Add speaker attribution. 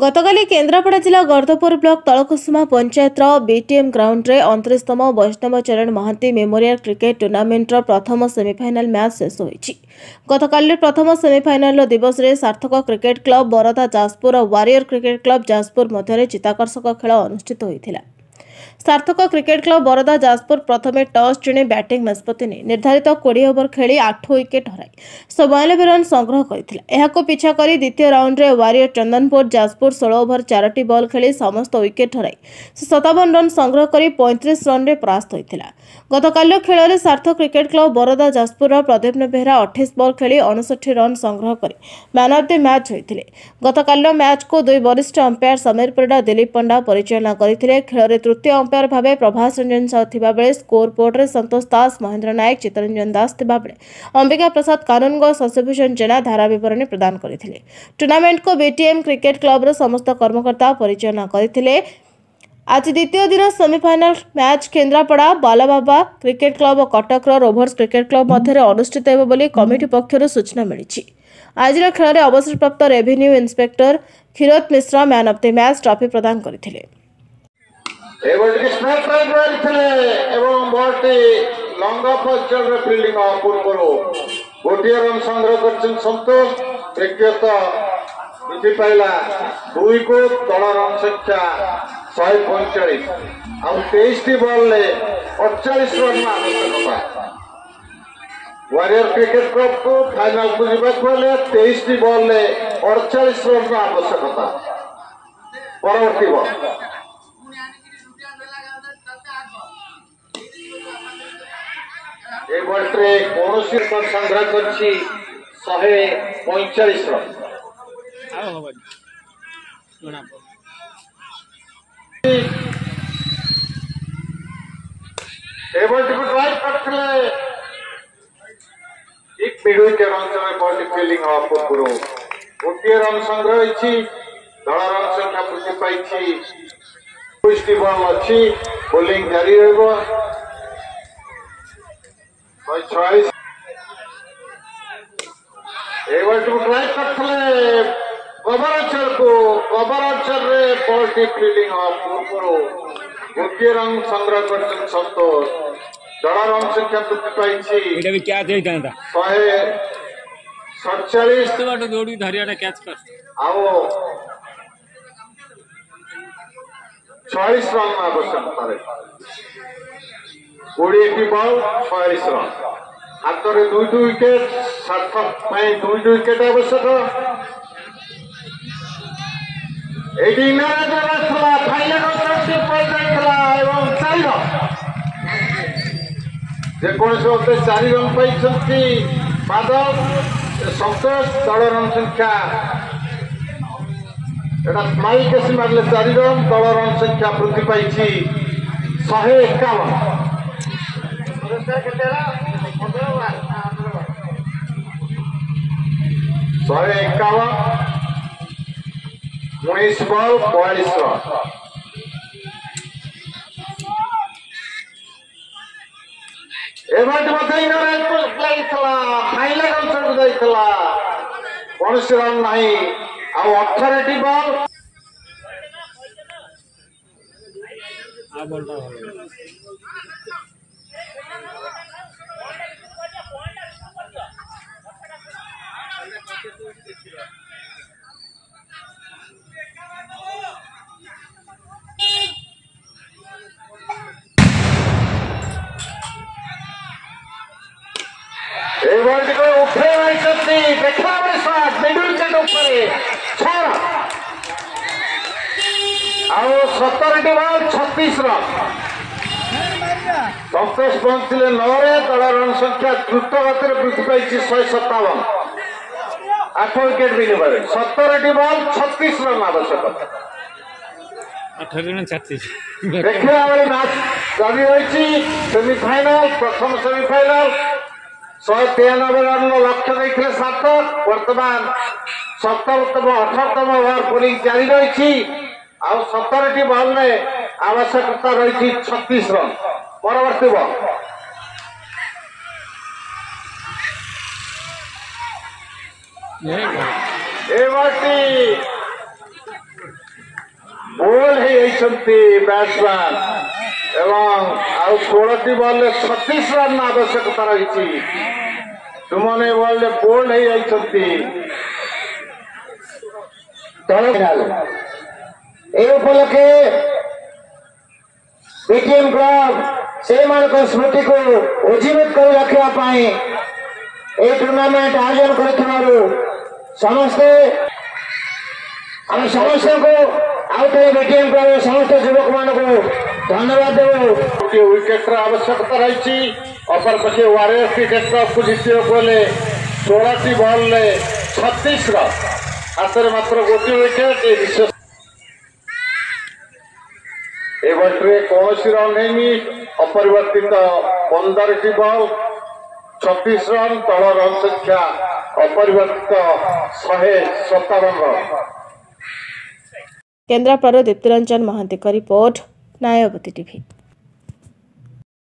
Speaker 1: गतकाली केन्द्रापड़ा जिला गर्धपुर block तलकुसुमा panchayat BTM ground रे 29तम वैष्णव चरण महांती मेमोरियल क्रिकेट टूर्नामेंट प्रथम सेमिफाइनाल मैच शेष होईछि। गतकाली प्रथम सेमिफाइनाल दिवस रे सार्थक क्रिकेट क्लब बरदा जाजपुर और वारियर क्रिकेट क्लब जाजपुर मध्य चित्ताकर्षक खेल अनुष्ठित होइथिला। सार्थक क्रिकेट क्लब बरदा जाजपुर प्रथमे टॉस जिणे बैटिंग निष्पत्ति नहीं निर्धारित 20 ओवर खेली 8 विकेट हराई 192 रन संग्रह करथिला। एहाको पिछा करी द्वितीय राउंड रे वारियर चंदनपुर जाजपुर 16 ओवर 4टी बॉल खेली समस्त विकेट हराई 57 रन संग्रह करी 35 रन रे परास्त होइथिला। गतकाली खेल में Sarthak cricket club Barada Jajpur Pradeep Behera 28 ball खेली 59 रन संग्रह करी मैन ऑफ द मैच होइथिले। गतकाली मैच को दुई वरिष्ठ अंपायर समीर परिडा दिलीप पंडा परिचालना करथिले। खेल में तृतीय अंपायर भावे प्रभास रंजन साहू थिबा बेले स्कोर बोर्ड रे संतोष दास महेंद्र नायक चित्तरंजन दास थिबा बेले अंबिका प्रसाद कानूनगो शशिभूषण जेना धारा विवरणी प्रदान करथिले। टूर्नामेंट को बीटीएम क्रिकेट क्लब रो समस्त कर्मकर्ता परिचालना करथिले। आज द्वितीय दिन semifinal match Kendrapara Balababa cricket club और कटक रोभर्स क्रिकेट क्लब मध्य अनुष्ठित होब बोली कमिटी पक्षर सूचना मिली। आज खेल में अवसरप्राप्त revenue inspector Kshirod Mishra man of the match trophy प्रदान करथिले।
Speaker 2: गोटे रन संग्रह कर संतोष दुई को दल रन संख्या 145 और 23 बॉल 48 रन आवश्यकता। वारियर क्रिकेट क्लब को फाइनल को जावाक 23 बॉल 48 रन आवश्यकता। परवर्ती बॉल ए बॉल्रे कौन संग्रह कर 145 रन। ड्राइव करते एक मिडविकेट अंचल बॉल फील्डिंग पूर्व गोटे रन संग्रह दल रन संख्या वृद्धि पाई 20 बॉल अच्छी बोलिंग जारी रहा 46 ड्राइव करते कवर अंचल रे बॉल फील्डिंग पूर्व गोटे रन संग्रह कर संतोष दल रन संख्या वृद्धि पाई 46 रन आवश्यकता 20 बॉल 46 रन हाथ में 2 विकेट सार्थक 2 विकेट आवश्यक। जेकोसी 4 रन पाई बादल संतोष दल रन संख्या स्माइल केसी मारे 4 रन दल रन संख्या वृद्धि पाई 151 19 बॉल 42 रन। कौन रन नहीं 18 बॉल और 17 बॉल 36 रन संतोष पहुंचले 9 दल रन संख्या द्रुत गति वृद्धि पाई 157 8 विकेट विनिमय 17 बॉल 36 रन आवश्यक।
Speaker 3: 18 रन 36
Speaker 2: देखा मैच जारी रही सेमिफाइनाल प्रथम सेमिफाइनाल 193 रन लक्ष्य देखते सार्थक वर्तमान 17तम 18तम ओवर बोलिंग जारी रही 17 बॉल में आवश्यकता रही 36 रन। परवर्ती बॉल ए बोल्ड बैट्समैन एवं आउ 16 बॉल 36 रन आवश्यकता रही तुमने बॉल बोल्ड उपलक्षे बीटीएम क्लब से स्मृति को उज्जीवित कर रखापी टूर्नामेंट आयोजन कर समस्ते आम समस्त को आउे बीटीएम क्लब समस्त युवक मान को धन्यवाद देव विकेट आवश्यकता रही अपर पक्षे वारियर्स क्रिकेट क्लब को जीतने को 16 बॉल 36 रन हाथ में मात्र गोटे विकेट ए बल्टे कौन रन है अपरिवर्तित 15 बॉल 36 रन तल रन संख्या अपरिवर्तित 157 रन।
Speaker 1: केन्द्रापड़ा दीप्तिरंजन महांती का रिपोर्ट, न्यायवती टीवी।